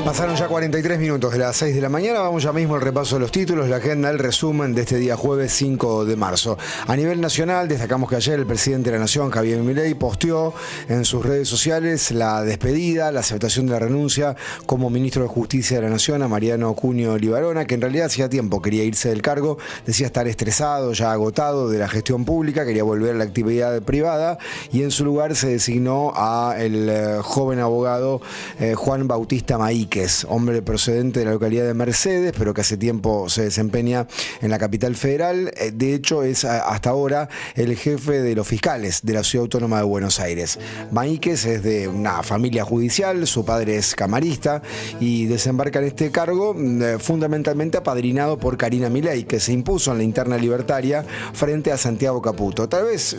Pasaron ya 43 minutos de las 6 de la mañana. Vamos ya mismo al repaso de los títulos, la agenda, el resumen de este día jueves 5 de marzo. A nivel nacional, destacamos que ayer el presidente de la Nación, Javier Milei, posteó en sus redes sociales la despedida, la aceptación de la renuncia como ministro de Justicia de la Nación a Mariano Cunio Libarona, que en realidad hacía tiempo quería irse del cargo, decía estar estresado, ya agotado de la gestión pública, quería volver a la actividad privada y en su lugar se designó a el joven abogado Juan Bautista Maíquez, hombre procedente de la localidad de Mercedes, pero que hace tiempo se desempeña en la capital federal. De hecho, es hasta ahora el jefe de los fiscales de la Ciudad Autónoma de Buenos Aires. Maíquez es de una familia judicial, su padre es camarista y desembarca en este cargo fundamentalmente apadrinado por Karina Milei, que se impuso en la interna libertaria frente a Santiago Caputo. Tal vez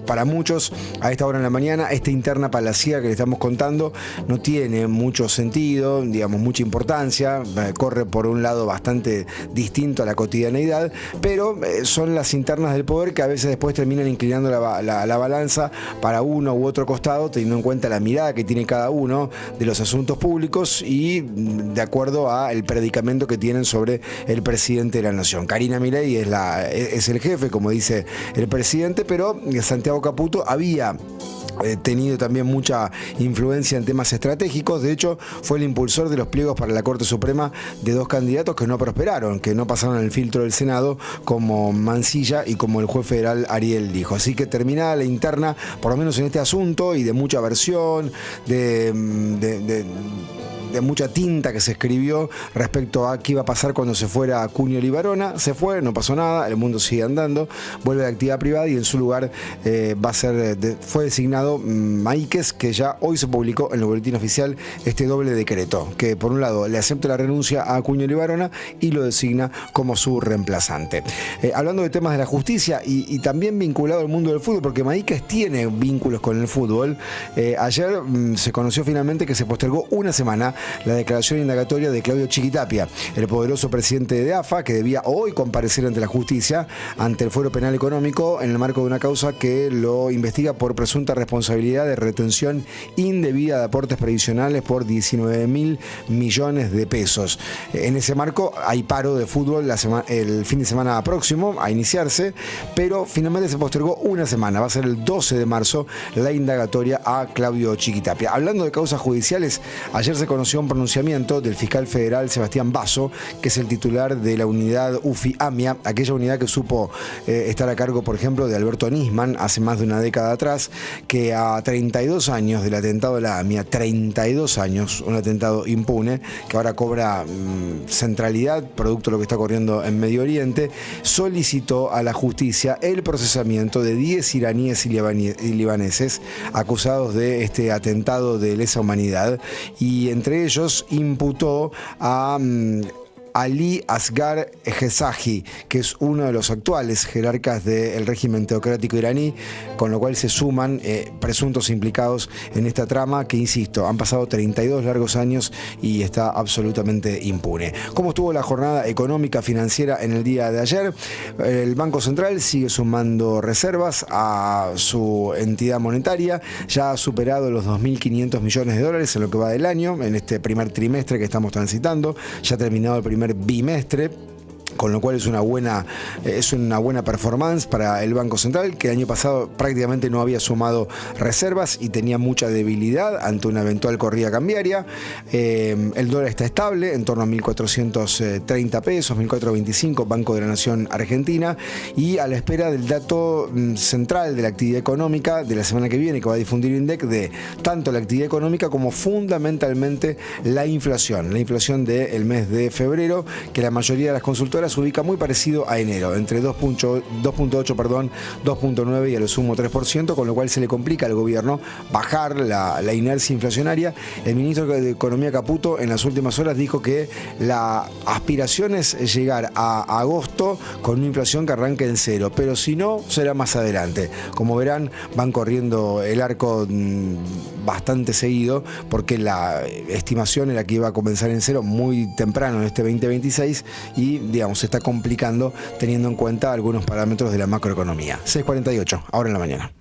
para muchos a esta hora en la mañana esta interna palaciega que le estamos contando no tiene mucho sentido, digamos, mucha importancia, corre por un lado bastante distinto a la cotidianeidad, pero son las internas del poder que a veces después terminan inclinando la balanza para uno u otro costado, teniendo en cuenta la mirada que tiene cada uno de los asuntos públicos y de acuerdo al predicamento que tienen sobre el presidente de la Nación. Karina Milei es el jefe, como dice el presidente, pero Santiago Caputo había tenido también mucha influencia en temas estratégicos. De hecho, fue el impulsor de los pliegos para la Corte Suprema de dos candidatos que no prosperaron, que no pasaron el filtro del Senado, como Mansilla y como el juez federal Ariel Lijo. Así que terminada la interna, por lo menos en este asunto, y de mucha versión, de mucha tinta que se escribió respecto a qué iba a pasar cuando se fuera Cunio Libarona. Se fue, no pasó nada, el mundo sigue andando, vuelve a la actividad privada y en su lugar fue designado Maíquez, que ya hoy se publicó en el boletín oficial este doble decreto, que por un lado le acepta la renuncia a Cunio Libarona y lo designa como su reemplazante. Hablando de temas de la justicia y también vinculado al mundo del fútbol, porque Maíquez tiene vínculos con el fútbol, ayer se conoció finalmente que se postergó una semana la declaración indagatoria de Claudio Chiquitapia, el poderoso presidente de AFA, que debía hoy comparecer ante la justicia, ante el Fuero Penal Económico, en el marco de una causa que lo investiga por presunta responsabilidad de retención indebida de aportes previsionales por 19.000 millones de pesos. En ese marco hay paro de fútbol el fin de semana próximo a iniciarse, pero finalmente se postergó una semana. Va a ser el 12 de marzo la indagatoria a Claudio Chiquitapia. Hablando de causas judiciales, ayer se conoció un pronunciamiento del fiscal federal Sebastián Basso, que es el titular de la unidad UFI-AMIA, aquella unidad que supo estar a cargo, por ejemplo, de Alberto Nisman hace más de una década atrás, que a 32 años del atentado de la AMIA, 32 años, un atentado impune, que ahora cobra centralidad, producto de lo que está ocurriendo en Medio Oriente, solicitó a la justicia el procesamiento de 10 iraníes y libaneses acusados de este atentado de lesa humanidad, y entre ellos imputó a Ali Asghar Ejezaji, que es uno de los actuales jerarcas del régimen teocrático iraní, con lo cual se suman presuntos implicados en esta trama que, insisto, han pasado 32 largos años y está absolutamente impune. ¿Cómo estuvo la jornada económica financiera en el día de ayer? El Banco Central sigue sumando reservas a su entidad monetaria, ya ha superado los 2.500 millones de dólares en lo que va del año, en este primer trimestre que estamos transitando, ya ha terminado el primer bimestre, con lo cual es una buena performance para el Banco Central, que el año pasado prácticamente no había sumado reservas y tenía mucha debilidad ante una eventual corrida cambiaria. El dólar está estable, en torno a 1.430 pesos, 1.425, Banco de la Nación Argentina, y a la espera del dato central de la actividad económica de la semana que viene, que va a difundir INDEC, de tanto la actividad económica como fundamentalmente la inflación del mes de febrero, que la mayoría de las consultoras se ubica muy parecido a enero, entre 2.8, 2.9 y a lo sumo 3%, con lo cual se le complica al gobierno bajar la inercia inflacionaria. El ministro de Economía Caputo en las últimas horas dijo que la aspiración es llegar a agosto con una inflación que arranque en cero, pero si no, será más adelante. Como verán, van corriendo el arco bastante seguido, porque la estimación era que iba a comenzar en cero muy temprano en este 2026 y, digamos, se está complicando teniendo en cuenta algunos parámetros de la macroeconomía. 6:48, ahora en la mañana.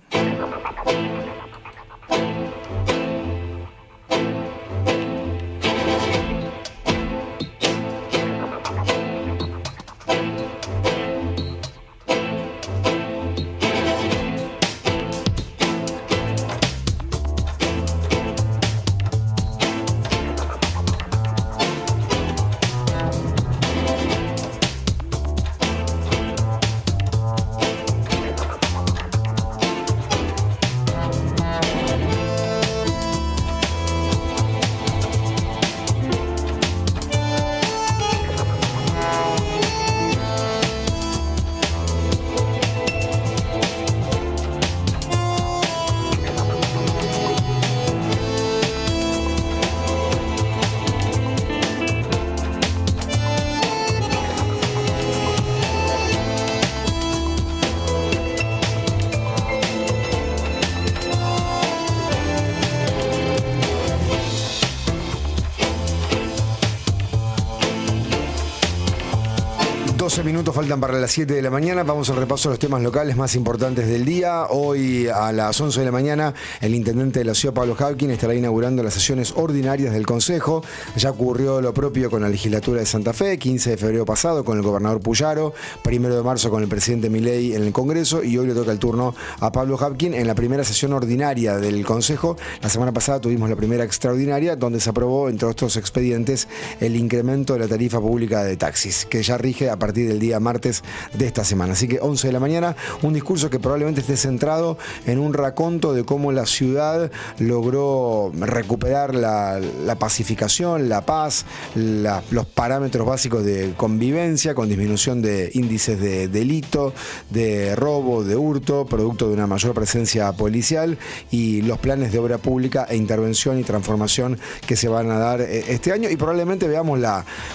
12 minutos faltan para las 7 de la mañana. Vamos al repaso de los temas locales más importantes del día. Hoy a las 11 de la mañana el intendente de la ciudad, Pablo Habkin, estará inaugurando las sesiones ordinarias del Consejo. Ya ocurrió lo propio con la legislatura de Santa Fe, 15 de febrero pasado con el gobernador Puyaro, 1 de marzo con el presidente Milei en el Congreso, y hoy le toca el turno a Pablo Habkin en la primera sesión ordinaria del Consejo. La semana pasada tuvimos la primera extraordinaria, donde se aprobó, entre otros expedientes, el incremento de la tarifa pública de taxis, que ya rige a partir del día martes de esta semana. Así que 11 de la mañana, un discurso que probablemente esté centrado en un raconto de cómo la ciudad logró recuperar la pacificación, la paz, los parámetros básicos de convivencia, con disminución de índices de delito, de robo, de hurto, producto de una mayor presencia policial, y los planes de obra pública e intervención y transformación que se van a dar este año. Y probablemente veamos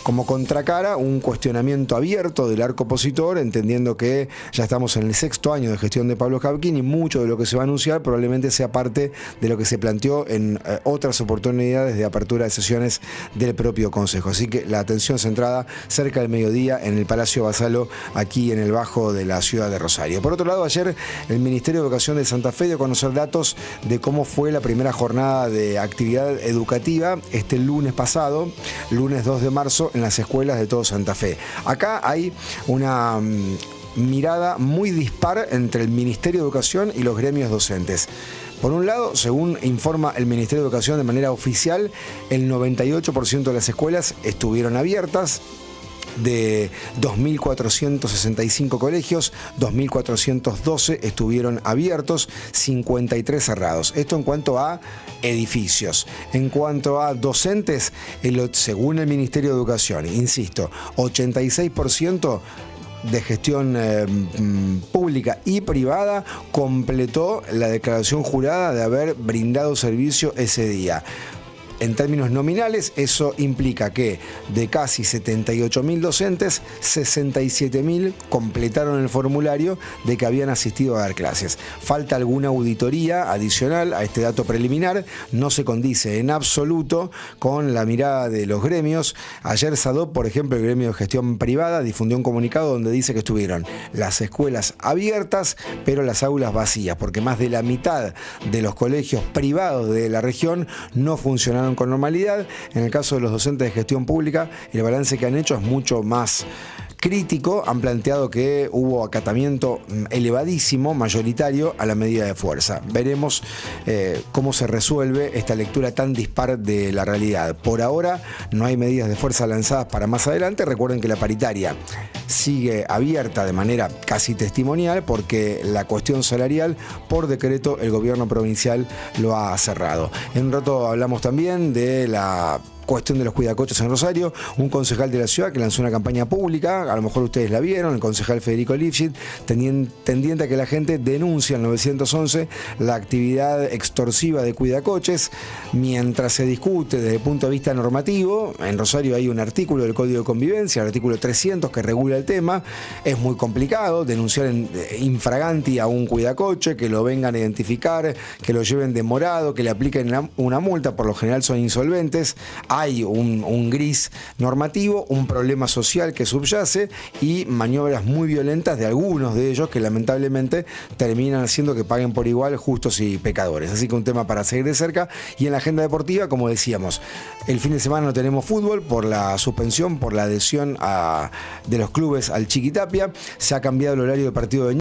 como contracara un cuestionamiento abierto del arco opositor, entendiendo que ya estamos en el 6º año de gestión de Pablo Habkin y mucho de lo que se va a anunciar probablemente sea parte de lo que se planteó en otras oportunidades de apertura de sesiones del propio Consejo. Así que la atención centrada cerca del mediodía en el Palacio Basalo, aquí en el Bajo de la ciudad de Rosario. Por otro lado, ayer el Ministerio de Educación de Santa Fe dio a conocer datos de cómo fue la primera jornada de actividad educativa este lunes pasado, lunes 2 de marzo, en las escuelas de todo Santa Fe. Acá hay una mirada muy dispar entre el Ministerio de Educación y los gremios docentes. Por un lado, según informa el Ministerio de Educación de manera oficial, el 98% de las escuelas estuvieron abiertas. De 2.465 colegios, 2.412 estuvieron abiertos, 53 cerrados. Esto en cuanto a edificios. En cuanto a docentes, según el Ministerio de Educación, insisto, 86% de gestión pública y privada completó la declaración jurada de haber brindado servicio ese día. En términos nominales, eso implica que de casi 78.000 docentes, 67.000 completaron el formulario de que habían asistido a dar clases. Falta alguna auditoría adicional a este dato preliminar, no se condice en absoluto con la mirada de los gremios. Ayer SADOP, por ejemplo, el gremio de gestión privada, difundió un comunicado donde dice que estuvieron las escuelas abiertas, pero las aulas vacías, porque más de la mitad de los colegios privados de la región no funcionaron con normalidad. En el caso de los docentes de gestión pública, el balance que han hecho es mucho más crítico. Han planteado que hubo acatamiento elevadísimo, mayoritario, a la medida de fuerza. Veremos cómo se resuelve esta lectura tan dispar de la realidad. Por ahora no hay medidas de fuerza lanzadas para más adelante. Recuerden que la paritaria sigue abierta de manera casi testimonial, porque la cuestión salarial, por decreto, el gobierno provincial lo ha cerrado. En un rato hablamos también de la cuestión de los cuidacoches en Rosario. Un concejal de la ciudad que lanzó una campaña pública, a lo mejor ustedes la vieron, el concejal Federico Lifshitz, tendiente a que la gente denuncie al 911 la actividad extorsiva de cuidacoches. Mientras se discute desde el punto de vista normativo, en Rosario hay un artículo del Código de Convivencia, el artículo 300, que regula el tema. Es muy complicado denunciar infraganti a un cuidacoche, que lo vengan a identificar, que lo lleven demorado, que le apliquen una multa. Por lo general son insolventes. Hay un gris normativo, un problema social que subyace y maniobras muy violentas de algunos de ellos que lamentablemente terminan haciendo que paguen por igual justos y pecadores. Así que un tema para seguir de cerca. Y en la agenda deportiva, como decíamos, el fin de semana no tenemos fútbol por la suspensión, por la adhesión de los clubes al Chiquitapia. Se ha cambiado el horario de partido de